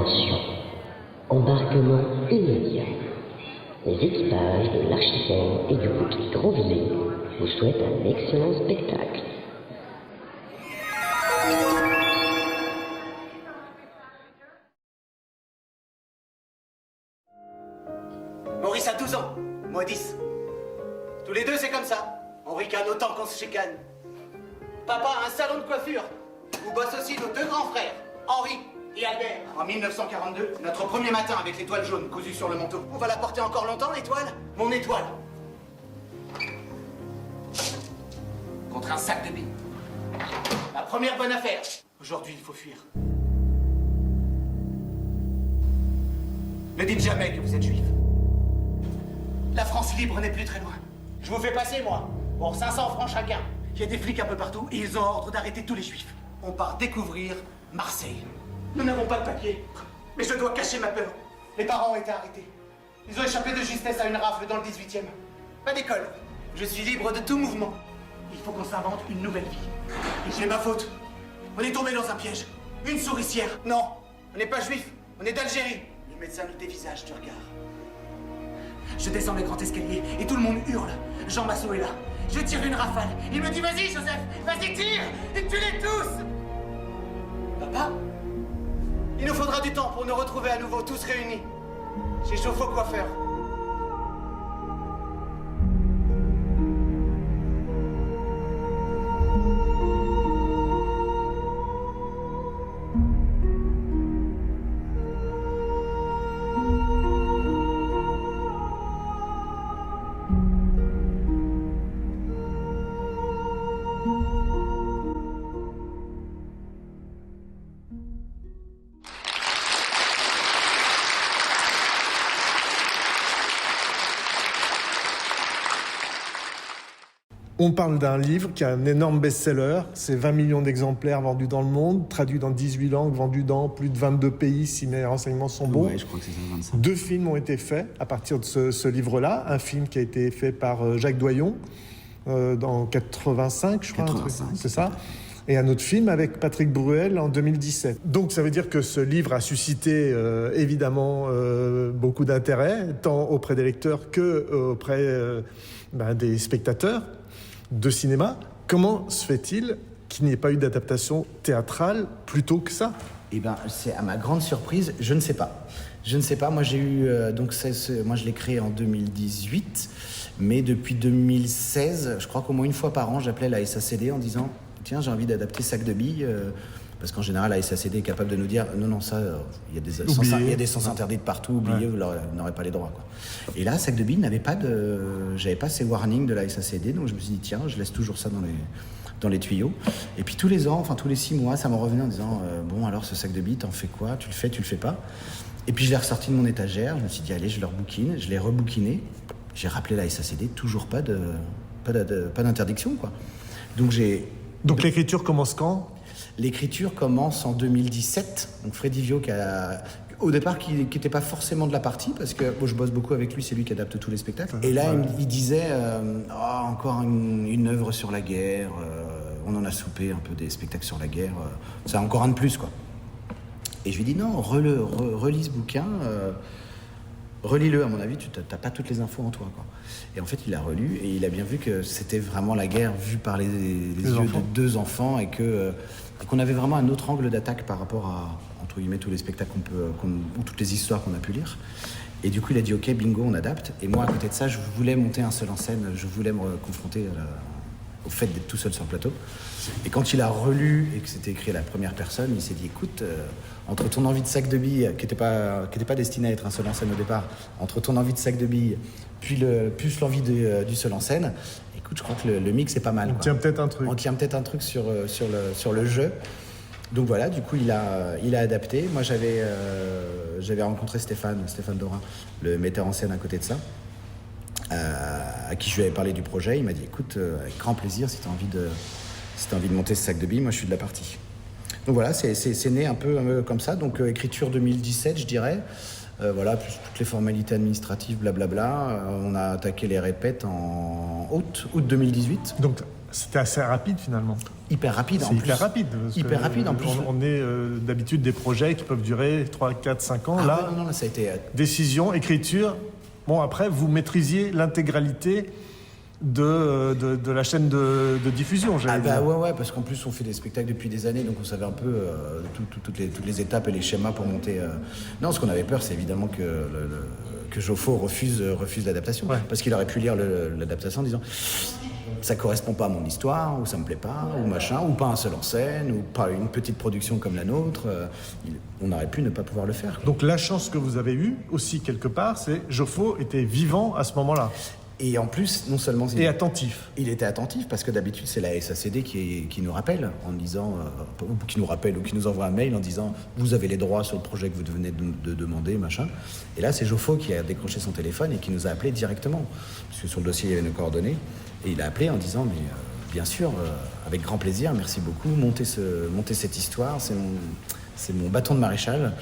Attention, embarquement immédiat. Les équipages de l'Archipel et du Wiki Grandvilliers vous souhaitent un excellent spectacle. Maurice a 12 ans, moi 10. Tous les deux, c'est comme ça. On ricane autant qu'on se chicane. Papa a un salon de coiffure où bossent aussi nos deux grands frères, Henri et Albert. En 1942, notre premier matin avec l'étoile jaune cousue sur le manteau. On va la porter encore longtemps, l'étoile? Mon étoile. Contre un sac de billes. La première bonne affaire. Aujourd'hui, il faut fuir. Ne dites jamais que vous êtes juif. La France libre n'est plus très loin. Je vous fais passer, moi, pour 500 francs chacun. Il y a des flics un peu partout et ils ont ordre d'arrêter tous les juifs. On part découvrir Marseille. Nous n'avons pas de papier, mais je dois cacher ma peur. Les parents ont été arrêtés. Ils ont échappé de justesse à une rafle dans le 18e. Pas d'école. Je suis libre de tout mouvement. Il faut qu'on s'invente une nouvelle vie. Et c'est ma faute. On est tombé dans un piège. Une souricière. Non, on n'est pas juif. On est d'Algérie. Le médecin nous dévisage du regard. Je descends le grand escalier et tout le monde hurle. Jean Massot est là. Je tire une rafale. Il me dit vas-y Joseph, vas-y tire et tue-les tous. Papa, il nous faudra du temps pour nous retrouver à nouveau tous réunis. Chez Chauffe-eau Coiffeur. On parle d'un livre qui a un énorme best-seller, c'est 20 millions d'exemplaires vendus dans le monde, traduits dans 18 langues, vendus dans plus de 22 pays si mes renseignements sont bons. Ouais, je crois que c'est ça, 25. 2 films ont été faits à partir de ce livre-là. Un film qui a été fait par Jacques Doyon dans 85, je crois. 85, c'est ça. Et un autre film avec Patrick Bruel en 2017. Donc ça veut dire que ce livre a suscité évidemment beaucoup d'intérêt, tant auprès des lecteurs que auprès des spectateurs de cinéma. Comment se fait-il qu'il n'y ait pas eu d'adaptation théâtrale plus tôt que ça? Eh bien, c'est à ma grande surprise, je ne sais pas. Je ne sais pas, moi j'ai eu... moi je l'ai créé en 2018, mais depuis 2016, je crois qu'au moins une fois par an, j'appelais la SACD en disant « Tiens, j'ai envie d'adapter Sac de billes ». Parce qu'en général, la SACD est capable de nous dire « Non, ça, il y a des sens interdits de partout, oubliez, vous n'aurez pas les droits. » quoi. Et là, Sac de billes j'avais pas ces warnings de la SACD, donc je me suis dit « Tiens, je laisse toujours ça dans les tuyaux. » Et puis tous les ans, enfin tous les 6 mois, ça m'en revenait en disant « Bon, alors ce Sac de billes, t'en fais quoi? Tu le fais pas ?» Et puis je l'ai ressorti de mon étagère, je me suis dit « Allez, je le rebouquine. » Je l'ai rebouquiné, j'ai rappelé la SACD, toujours pas d'interdiction, quoi. Donc l'écriture commence quand? L'écriture commence en 2017. Donc Freddy Vio, au départ, qui n'était pas forcément de la partie, parce que je bosse beaucoup avec lui, c'est lui qui adapte tous les spectacles. Et là, il disait encore une œuvre sur la guerre, on en a soupé un peu des spectacles sur la guerre, c'est encore un de plus, quoi. Et je lui ai dit non, relis ce bouquin, relis-le, à mon avis, tu n'as pas toutes les infos en toi, quoi. Et en fait, il a relu et il a bien vu que c'était vraiment la guerre vue par les yeux de 2 enfants et qu'on avait vraiment un autre angle d'attaque par rapport à, entre guillemets, tous les spectacles ou toutes les histoires qu'on a pu lire. Et du coup, il a dit ok, bingo, on adapte. Et moi, à côté de ça, je voulais monter un seul en scène, je voulais me confronter au fait d'être tout seul sur le plateau. Et quand il a relu et que c'était écrit à la première personne, il s'est dit écoute, entre ton envie de Sac de billes, qui n'était pas destiné à être un seul en scène au départ, entre ton envie de Sac de billes, plus l'envie du seul en scène, écoute, je crois que le mix est pas mal. On tient peut-être un truc. Sur le jeu. Donc voilà, du coup, il a adapté. Moi, j'avais rencontré Stéphane Dorin, le metteur en scène à côté de ça, à qui je lui avais parlé du projet. Il m'a dit écoute, avec grand plaisir, si tu as envie de monter ce Sac de billes, moi je suis de la partie. Donc voilà, c'est né un peu comme ça. Donc écriture 2017, je dirais. Voilà, plus toutes les formalités administratives, blablabla. On a attaqué les répètes en août 2018. Donc c'était assez rapide finalement. hyper rapide. C'est hyper rapide. Hyper rapide en plus. On est d'habitude des projets qui peuvent durer 3, 4, 5 ans. Là, non, ça a été... décision, écriture. Bon, après, vous maîtrisiez l'intégralité de la chaîne de diffusion, j'allais dire. Ouais, parce qu'en plus on fait des spectacles depuis des années, donc on savait un peu toutes les étapes et les schémas pour monter. Non, ce qu'on avait peur, c'est évidemment que Joffo refuse l'adaptation, parce qu'il aurait pu lire l'adaptation en disant ça correspond pas à mon histoire, ou ça me plaît pas, ou machin, ou pas un seul en scène, ou pas une petite production comme la nôtre. On aurait pu ne pas pouvoir le faire. Donc la chance que vous avez eue aussi quelque part, c'est Joffo était vivant à ce moment-là. Et en plus, non seulement... Et attentif. Il était attentif parce que d'habitude, c'est la SACD qui nous rappelle en disant... ou qui nous rappelle ou qui nous envoie un mail en disant « Vous avez les droits sur le projet que vous venez de demander, machin. » Et là, c'est Joffo qui a décroché son téléphone et qui nous a appelé directement. Parce que sur le dossier, il y avait nos coordonnées. Et il a appelé en disant « Mais bien sûr, avec grand plaisir, merci beaucoup. Montez cette histoire. C'est mon bâton de maréchal.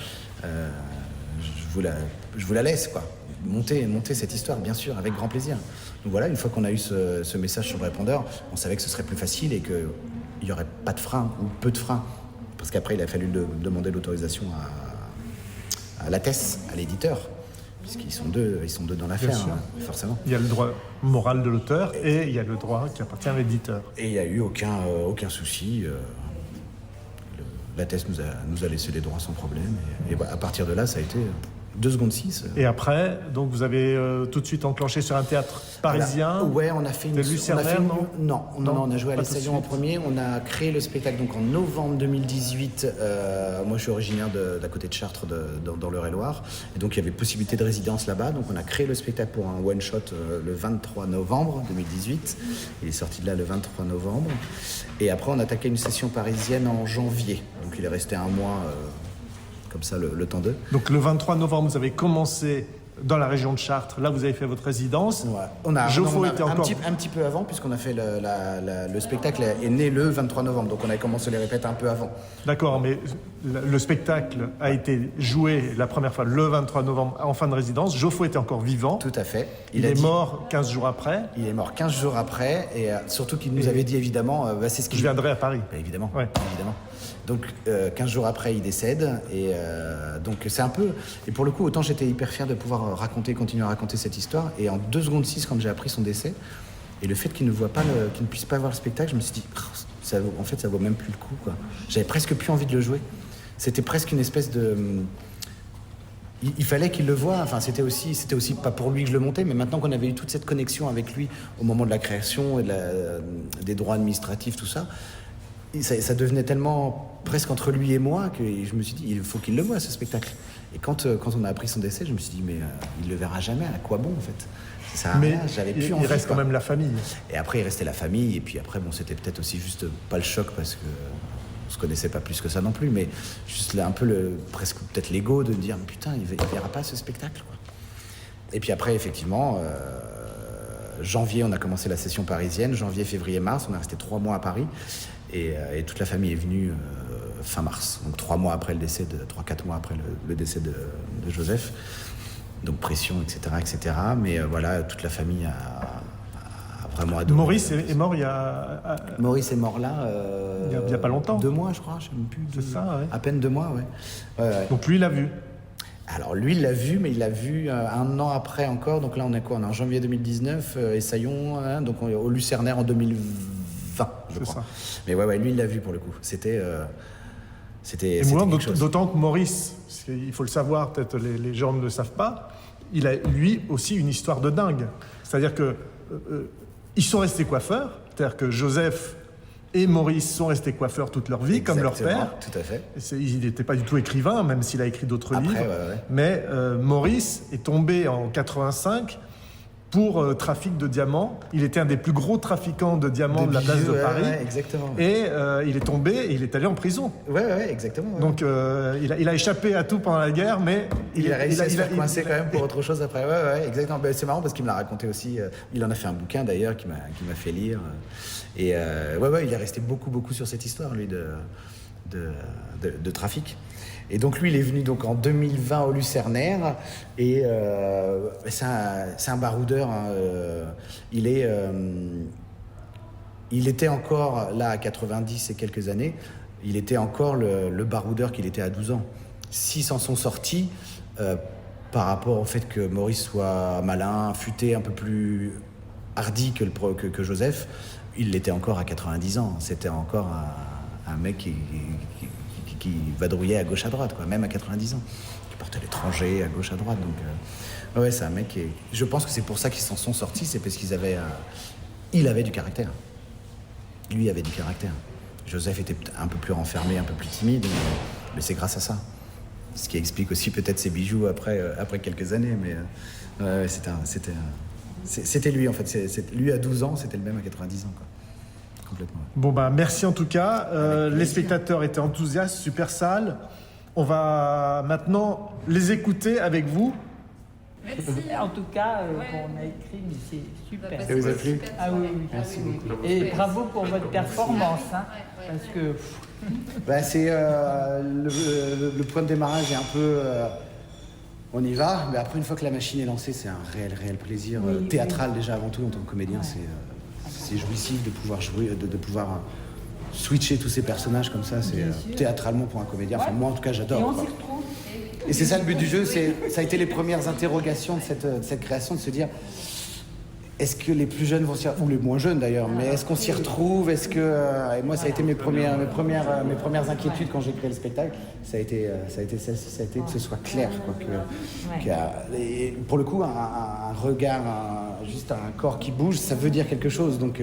Je vous la laisse, quoi. Monter cette histoire, bien sûr, avec grand plaisir. Donc voilà, une fois qu'on a eu ce message sur le répondeur, on savait que ce serait plus facile et qu'il n'y aurait pas de frein ou peu de frein. Parce qu'après, il a fallu demander l'autorisation à l'ATES, à l'éditeur, puisqu'ils sont deux dans l'affaire, forcément. Il y a le droit moral de l'auteur et il y a le droit qui appartient à l'éditeur. Et il n'y a eu aucun souci. L'ATES nous a laissé les droits sans problème. Et à partir de là, ça a été... 2 secondes 6. Et après, donc vous avez tout de suite enclenché sur un théâtre parisien. Ouais, on a fait une... Lucernaire, non, on a joué à l'Estaillon en premier. On a créé le spectacle donc en novembre 2018. Moi, je suis originaire d'à côté de Chartres, dans l'Eure-et-Loire. Et donc, il y avait possibilité de résidence là-bas. Donc, on a créé le spectacle pour un one-shot le 23 novembre 2018. Il est sorti de là le 23 novembre. Et après, on a attaqué une session parisienne en janvier. Donc, il est resté un mois... comme ça, le temps d'eux. Donc le 23 novembre, vous avez commencé dans la région de Chartres. Là, vous avez fait votre résidence. Ouais. Joffo était encore... un petit peu avant, puisqu'on a fait le spectacle est né le 23 novembre. Donc on a commencé les répètes un peu avant. D'accord, mais le spectacle a été joué la première fois le 23 novembre en fin de résidence. Joffo était encore vivant. Tout à fait. Il est mort 15 jours après. Il est mort 15 jours après. Et surtout qu'il nous avait dit évidemment... c'est ce qu'il... Je viendrai à Paris. Évidemment. Donc 15 jours après, il décède. Et donc c'est un peu... Et pour le coup, autant j'étais hyper fier de pouvoir continuer à raconter cette histoire. Et en 2 secondes 6, quand j'ai appris son décès, et le fait qu'il ne puisse pas voir le spectacle, je me suis dit, ça vaut même plus le coup, quoi. J'avais presque plus envie de le jouer. C'était presque une espèce de... Il fallait qu'il le voie. Enfin, c'était aussi pas pour lui que je le montais, mais maintenant qu'on avait eu toute cette connexion avec lui au moment de la création et des droits administratifs, tout ça, ça devenait tellement presque entre lui et moi que je me suis dit, il faut qu'il le voie, ce spectacle. Et quand on a appris son décès, je me suis dit, mais il le verra jamais, à quoi bon, en fait? Ça sert à rien, j'avais plus envie. Il reste quand même la famille. Et après, il restait la famille, et puis après, bon, c'était peut-être aussi juste pas le choc, parce que on se connaissait pas plus que ça non plus, mais juste là, un peu presque peut-être l'ego de dire, mais putain, il verra pas ce spectacle, quoi. Et puis après, effectivement, janvier, on a commencé la session parisienne, janvier, février, mars, on est resté 3 mois à Paris, et toute la famille est venue fin mars, donc 3 mois après 3-4 mois après le décès de Joseph, donc pression, etc. Mais voilà, toute la famille a vraiment adoré. Maurice est mort il y a... Maurice est mort là... il y a pas longtemps. 2 mois, je crois, je sais même plus. C'est ça, ouais. À peine 2 mois, ouais. Donc lui, il l'a vu. Alors lui, il l'a vu, mais il l'a vu 1 an après encore. Donc là, on est quoi? On est en janvier 2019, Essaillon, donc au Lucernaire en 2020, je crois. Ça. Mais ouais, lui, il l'a vu pour le coup. C'était émouvant, d'autant que Maurice, il faut le savoir, peut-être les gens ne le savent pas, il a lui aussi une histoire de dingue. C'est-à-dire que ils sont restés coiffeurs, c'est-à-dire que Joseph et Maurice sont restés coiffeurs toute leur vie, comme leur père. Tout à fait. Il n'était pas du tout écrivain, même s'il a écrit d'autres livres. Ouais. Mais Maurice est tombé en 85 pour trafic de diamants. Il était un des plus gros trafiquants de diamants de la place de Paris. Ouais, exactement. Et il est tombé et il est allé en prison. Ouais, exactement. Ouais. Donc il a échappé à tout pendant la guerre, mais il a réussi à se faire coincer quand même pour autre chose après. Ouais, exactement. Ben, c'est marrant parce qu'il me l'a raconté aussi. Il en a fait un bouquin d'ailleurs qui m'a fait lire. Et il est resté beaucoup sur cette histoire, lui, de trafic. Et donc lui, il est venu donc en 2020 au Lucernaire et c'est un baroudeur. Hein, il était encore, là, à 90 et quelques années, il était encore le baroudeur qu'il était à 12 ans. S'ils s'en sont sortis, par rapport au fait que Maurice soit malin, futé, un peu plus hardi que Joseph, il l'était encore à 90 ans. C'était encore un mec qui vadrouillait à gauche à droite, quoi, même à 90 ans. Qui portait l'étranger à gauche à droite. Donc, ouais, c'est un mec qui je pense que c'est pour ça qu'ils s'en sont sortis, c'est parce il avait du caractère. Lui avait du caractère. Joseph était un peu plus renfermé, un peu plus timide, mais c'est grâce à ça. Ce qui explique aussi peut-être ses bijoux après quelques années, mais c'était lui en fait. Lui à 12 ans, c'était le même à 90 ans, quoi. Complètement. Bon merci en tout cas. Les spectateurs étaient enthousiastes, super salle. On va maintenant les écouter avec vous. Merci. En tout cas, qu'on a écrit, mais c'est super. Ça vous a plu ? Ah oui. Merci beaucoup. Et bravo pour votre performance, hein, parce que... c'est le point de démarrage est un peu... on y va, mais après une fois que la machine est lancée, c'est un réel plaisir théâtral déjà avant tout en tant que comédien. C'est jouissif de pouvoir jouer, de pouvoir switcher tous ces personnages comme ça. C'est théâtralement pour un comédien. Enfin moi en tout cas j'adore. Et on s'y retrouve. Et c'est ça le but du jeu, ça a été les premières interrogations de cette création, de se dire est-ce que les plus jeunes vont s'y retrouver, ou les moins jeunes d'ailleurs, mais est-ce qu'on s'y retrouve, est-ce que... Et moi ça a été mes premières inquiétudes quand j'ai créé le spectacle, ça a été que ce soit clair, quoi, et pour le coup un regard, juste un corps qui bouge, ça veut dire quelque chose, donc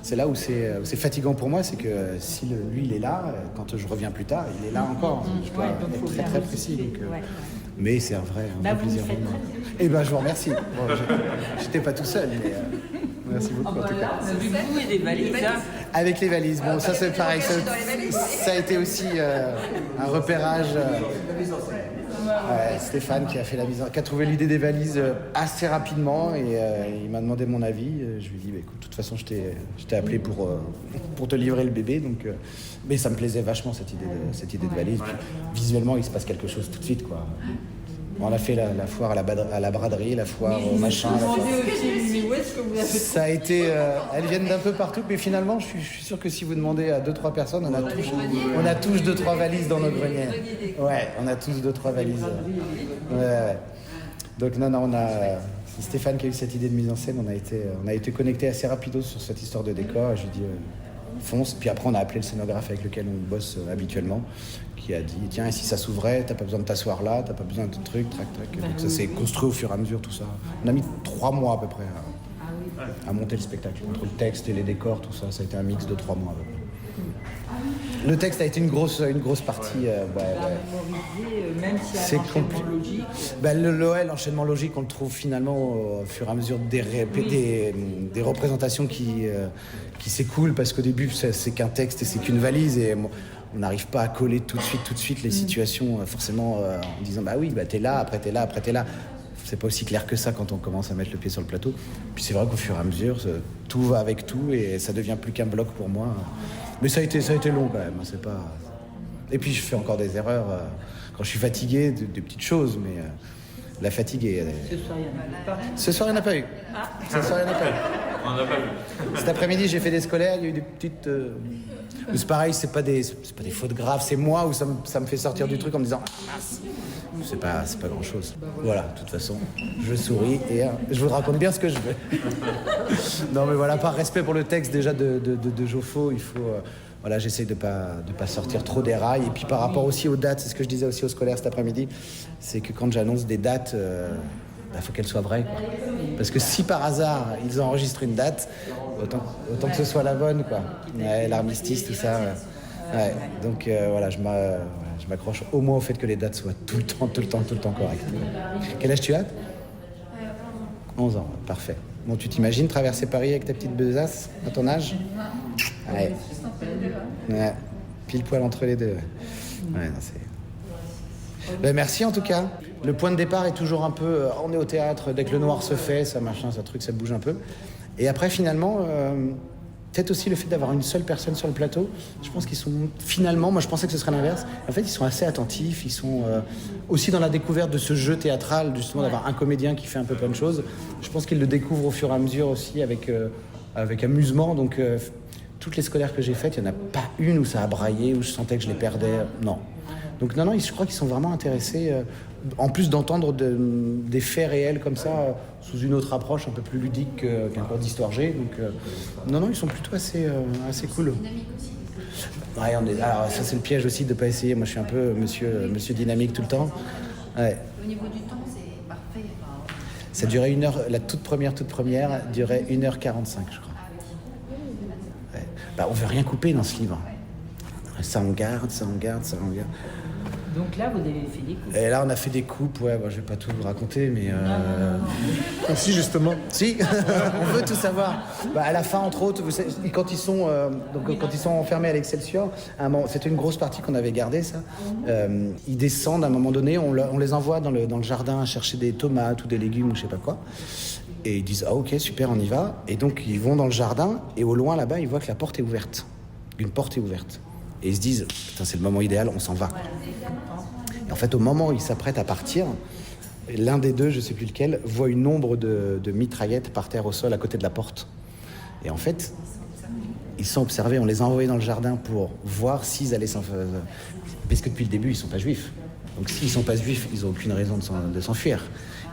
c'est là où c'est fatigant pour moi, c'est que si lui il est là, quand je reviens plus tard, il est là encore, je dois être très précis, donc, mais c'est un vrai plaisir. Et je vous remercie. Bon, j'étais pas tout seul, mais merci beaucoup en tout cas. Du coup, et des valises. Avec les valises, bon ça c'est pareil, ça a été aussi un repérage. Stéphane qui a fait qui a trouvé l'idée des valises assez rapidement et il m'a demandé mon avis. Je lui ai dit écoute, de toute façon je t'ai appelé pour te livrer le bébé, donc mais ça me plaisait vachement cette idée de valise. Puis, visuellement il se passe quelque chose tout de suite, quoi. On a fait la foire à la braderie, la foire au machin. Où est-ce que vous avez... Ça a été... elles viennent d'un peu partout, mais finalement, je suis sûr que si vous demandez à 2-3 personnes, on a tous 2-3 valises dans nos greniers. Ouais, on a tous 2-3 valises. Ouais. Donc non, c'est Stéphane qui a eu cette idée de mise en scène. On a été connectés assez rapido sur cette histoire de décor. Je lui ai dit, fonce. Puis après, on a appelé le scénographe avec lequel on bosse habituellement, qui a dit tiens, et si ça s'ouvrait, t'as pas besoin de t'asseoir là, t'as pas besoin de trucs, trac. Donc ça s'est construit au fur et à mesure, tout ça. On a mis 3 mois à peu près à monter le spectacle. Entre le texte et les décors, tout ça, ça a été un mix de 3 mois à peu près. Le texte a été une grosse partie. Même si un enchaînement logique. L'enchaînement logique, on le trouve finalement au fur et à mesure des représentations qui s'écoulent, parce qu'au début, c'est qu'un texte et c'est qu'une valise. Et on n'arrive pas à coller tout de suite les situations, forcément, en disant t'es là, après t'es là. C'est pas aussi clair que ça quand on commence à mettre le pied sur le plateau. Puis c'est vrai qu'au fur et à mesure, tout va avec tout et ça devient plus qu'un bloc pour moi. Mais ça a été long quand même. C'est pas... Et puis je fais encore des erreurs quand je suis fatigué, des petites choses, mais la fatigue est... Ce soir, il n'y en a pas eu. Ce soir, il n'y en a pas eu. On n'a pas vu. Cet après-midi, j'ai fait des scolaires, il y a eu des petites... C'est pareil, c'est pas des fautes graves, c'est moi où ça me fait sortir du truc en me disant mince. C'est pas grand-chose. Voilà, de toute façon, je souris et je vous raconte bien ce que je veux. Non mais voilà, par respect pour le texte déjà de Joffo, il faut... j'essaie de pas sortir trop des rails. Et puis par rapport aussi aux dates, c'est ce que je disais aussi aux scolaires cet après-midi, c'est que quand j'annonce des dates, faut qu'elles soient vraies, quoi. Parce que si par hasard ils enregistrent une date, autant que ce soit la bonne, quoi. Ouais, l'armistice, tout ça. Ouais. Donc je m'accroche au moins au fait que les dates soient tout le temps correctes. Quel âge tu as ? 11 ans, parfait. Bon, tu t'imagines traverser Paris avec ta petite besace à ton âge ? Ouais. Pile poil entre les deux. Ouais, non, c'est... merci en tout cas. Le point de départ est toujours un peu... on est au théâtre, dès que le noir se fait, ça bouge un peu. Et après, finalement, peut-être aussi le fait d'avoir une seule personne sur le plateau, je pense qu'ils sont finalement... Moi, je pensais que ce serait l'inverse. En fait, ils sont assez attentifs. Ils sont aussi dans la découverte de ce jeu théâtral, justement, d'avoir un comédien qui fait un peu plein de choses. Je pense qu'ils le découvrent au fur et à mesure aussi avec amusement. Donc, toutes les scolaires que j'ai faites, il n'y en a pas une où ça a braillé, où je sentais que je les perdais. Non. Donc non, je crois qu'ils sont vraiment intéressés, en plus d'entendre des faits réels comme ça, sous une autre approche un peu plus ludique qu'un cours d'histoire G. Donc non, ils sont plutôt assez cool. Ouais, alors ça c'est le piège aussi de ne pas essayer. Moi je suis un peu monsieur dynamique tout le temps. Ouais. Au niveau du temps, c'est parfait. Ça durait 1 heure, la toute première durait 1h45, je crois. Ouais. Bah, on veut rien couper dans ce livre. Ça on garde. Donc là, vous avez fait des coupes. Et là, on a fait des coupes, ouais, je vais pas tout vous raconter, mais... Si, justement. Si, on veut tout savoir. À la fin, entre autres, vous savez, quand ils sont enfermés à l'Excelsior, c'était une grosse partie qu'on avait gardée, ça. Ils descendent, à un moment donné, on les envoie dans le jardin à chercher des tomates ou des légumes ou je sais pas quoi. Et ils disent, ah ok, super, on y va. Et donc, ils vont dans le jardin, et au loin, là-bas, ils voient que la porte est ouverte. Une porte est ouverte. Et ils se disent, putain, c'est le moment idéal, on s'en va. Et en fait, au moment où ils s'apprêtent à partir, l'un des deux, je sais plus lequel, voit une ombre de mitraillettes par terre au sol à côté de la porte. Et en fait, ils sont observés, on les a envoyés dans le jardin pour voir s'ils allaient s'enfuir. Parce que depuis le début, ils sont pas juifs. Donc s'ils sont pas juifs, ils ont aucune raison de s'enfuir.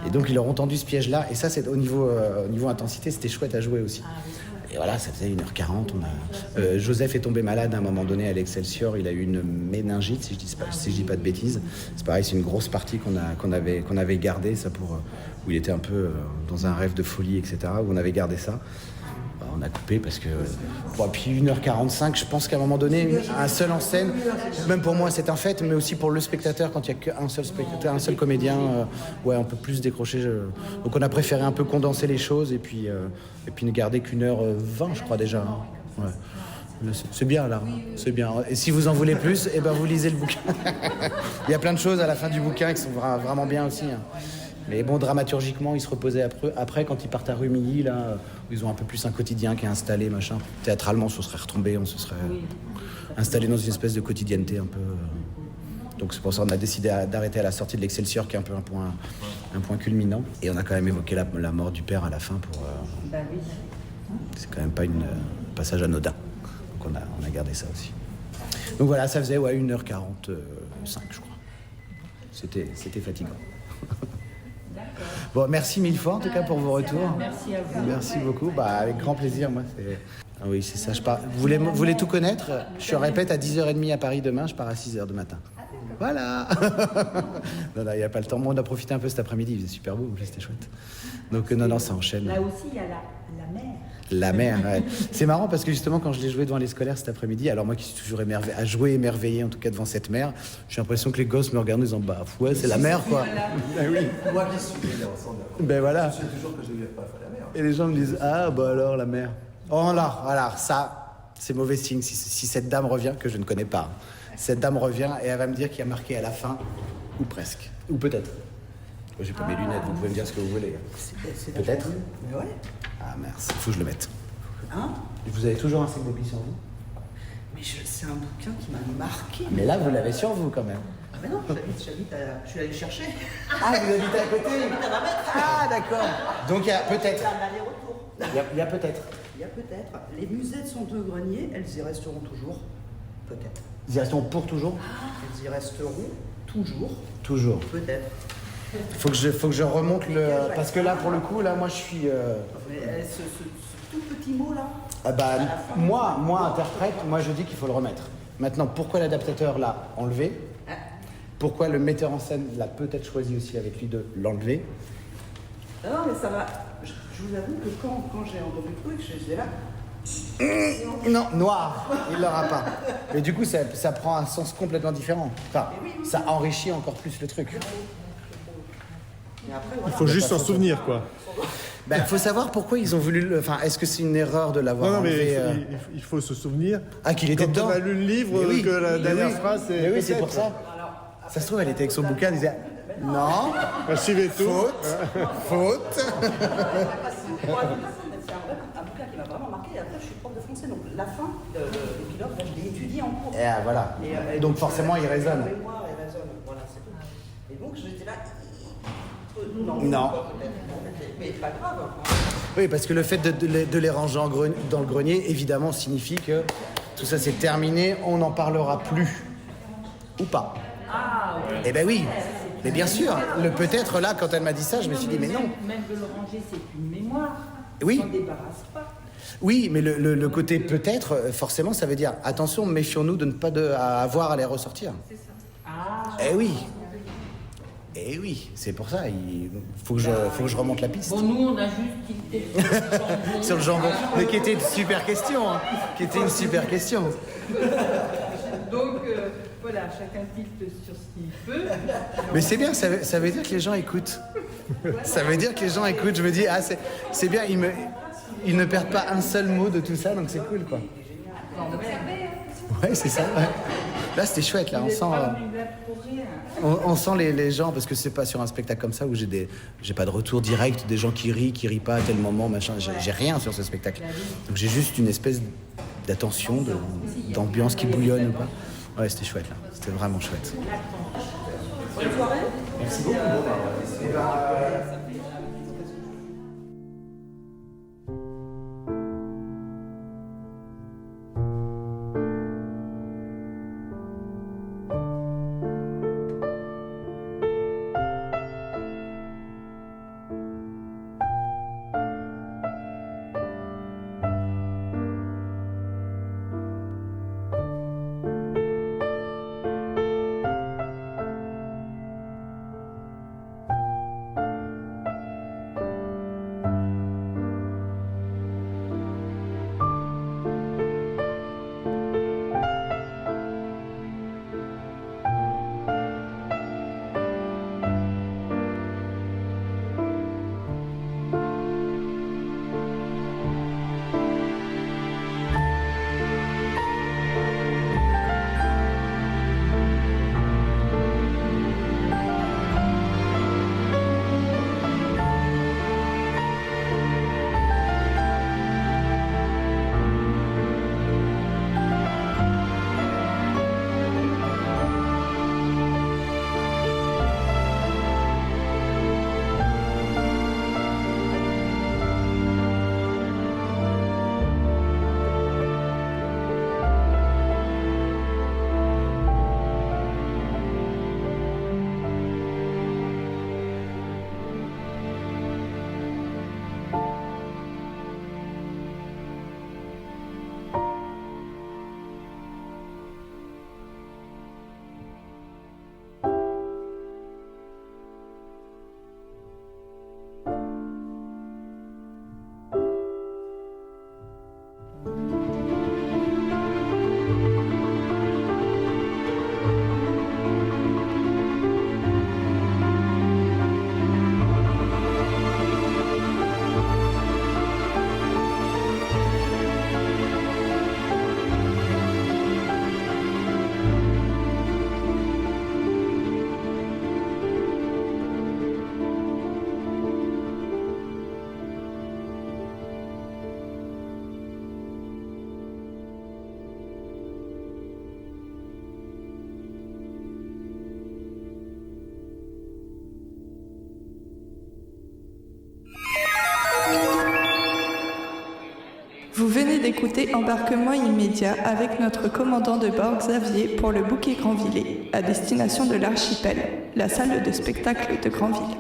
Et donc ils leur ont tendu ce piège-là. Et ça, c'est au niveau intensité, c'était chouette à jouer aussi. Et voilà, ça faisait 1h40. Joseph est tombé malade à un moment donné à l'Excelsior. Il a eu une méningite, si je dis pas de bêtises. C'est pareil, c'est une grosse partie qu'on avait gardée, ça où il était un peu dans un rêve de folie, etc. Où on avait gardé ça. On a coupé parce que... puis 1h45, je pense qu'à un moment donné, un seul en scène, même pour moi c'est un fait, mais aussi pour le spectateur, quand il n'y a qu'un seul spectateur, un seul comédien, on peut plus décrocher. Donc on a préféré un peu condenser les choses et puis ne garder qu'1h20, je crois déjà. Hein. Ouais. C'est bien là, c'est bien. Et si vous en voulez plus, vous lisez le bouquin. Il y a plein de choses à la fin du bouquin qui sont vraiment bien aussi. Hein. Mais bon, dramaturgiquement, ils se reposaient après quand ils partent à Rumilly, là, où ils ont un peu plus un quotidien qui est installé, machin. Théâtralement, on se serait retombé, on se serait installé dans une espèce de quotidienneté un peu. Donc c'est pour ça qu'on a décidé d'arrêter à la sortie de l'Excelsior, qui est un peu un point culminant. Et on a quand même évoqué la mort du père à la fin pour. C'est quand même pas un passage anodin. Donc on a gardé ça aussi. Donc voilà, ça faisait 1h45, je crois. C'était fatigant. Bon, merci mille fois en tout cas pour vos retours. Merci à vous. Merci beaucoup. Avec grand plaisir, moi. Ah oui, c'est ça. Vous voulez tout connaître? Je répète à 10h30 à Paris demain, je pars à 6h du matin. Voilà. Non, il n'y a pas le temps. Moi, on a profité un peu cet après-midi, il faisait super beau, c'était chouette. Donc non, ça enchaîne. Là aussi, il y a la mer. La mer, ouais. C'est marrant parce que justement, quand je l'ai joué devant les scolaires cet après-midi, alors moi qui suis toujours émerveillé en tout cas devant cette mer, j'ai l'impression que les gosses me regardent en disant ouais, c'est la mer quoi. Ben oui. Moi qui suis ensemble. Ben voilà. Je sais toujours que je ne vais pas faire la mer. Et les gens me disent alors la mer. Oh là, alors ça, c'est mauvais signe si cette dame revient, que je ne connais pas. Cette dame revient et elle va me dire qu'il y a marqué à la fin, ou presque, ou peut-être. J'ai pas mes lunettes, vous pouvez me dire ce que vous voulez. Peut-être. Mais ouais. Ah merci, il faut que je le mette. Hein? Vous avez toujours un sac de billes sur vous? Mais c'est un bouquin qui m'a marqué. Mais là, vous l'avez sur vous quand même. Ah mais non, je suis allé le chercher. Ah, vous habitez à côté? Ah, d'accord. Donc il y a peut-être. Un aller-retour. Il y a peut-être. Il y a peut-être. Les musées de Saint-Grenier, elles y resteront toujours. Peut-être. Ils y resteront pour toujours? Elles y resteront toujours. Toujours. Peut-être. Faut que je remonte le... Parce que là, pour le coup, là, moi, je suis... Mais ce tout petit mot-là. Moi, interprète, moi, je dis qu'il faut le remettre. Maintenant, pourquoi l'adaptateur l'a enlevé? Pourquoi le metteur en scène l'a peut-être choisi aussi avec lui de l'enlever? Non, mais ça va. Je vous avoue que quand j'ai entendu le truc, je disais là. Non, noir, il l'aura pas. Mais du coup, ça prend un sens complètement différent. Enfin, ça enrichit encore plus le truc. Mais après, Il voilà. faut juste s'en souvenir, quoi. Il faut savoir pourquoi ils ont voulu le... Enfin, est-ce que c'est une erreur de l'avoir Non, mais enlevé il faut se souvenir. qu'il était Quand dedans. on a lu le livre, Mais oui, que la mais dernière oui. phrase, c'est... Mais oui, c'est peut-être. pour ça. Ça se trouve, elle était avec son bouquin, elle disait... Non, Suivez tout. faute. C'est un bouquin qui m'a vraiment marqué. Et après, je suis prof de français. Donc, la fin de l'épilogue, je l'ai étudié en cours. Et voilà. Donc forcément, il résonne. La mémoire, elle résonne. Voilà, c'est tout. Et donc, j'étais là. Non. Mais pas grave. Oui, parce que le fait de les ranger dans le grenier, évidemment, signifie que tout ça c'est terminé, on n'en parlera plus. Ou pas. Eh ben oui, mais bien sûr. Le peut-être là, quand elle m'a dit ça, je me suis dit, mais non. Même de le ranger, c'est une mémoire. Oui. On s'en débarrasse pas. Oui, mais le côté peut-être, forcément, ça veut dire attention, méfions-nous de ne pas avoir à les ressortir. C'est ça. Ah. Eh oui. Eh oui, c'est pour ça, il faut que je remonte la piste. Bon, nous, on a juste quitté Sur le jambon. Mais qui était une super question, hein. Qui était une super question. Donc, voilà, chacun tilte sur ce qu'il peut. Mais c'est bien, ça veut dire que les gens écoutent. Ça veut dire que les gens écoutent. Je me dis, ah, c'est bien, ils ne perdent pas un seul mot de tout ça, donc c'est cool, quoi. Ouais, c'est ça, ouais. Là, c'était chouette, là, on sent les gens, parce que c'est pas sur un spectacle comme ça où j'ai pas de retour direct, des gens qui rient pas à tel moment, machin, j'ai rien sur ce spectacle. Donc j'ai juste une espèce d'attention, d'ambiance qui bouillonne ou pas. Ouais, c'était chouette, là, c'était vraiment chouette. Merci beaucoup. Vous venez d'écouter Embarquement immédiat avec notre commandant de bord Xavier pour le Bouquet Grandvillers, à destination de l'Archipel, la salle de spectacle de Granville.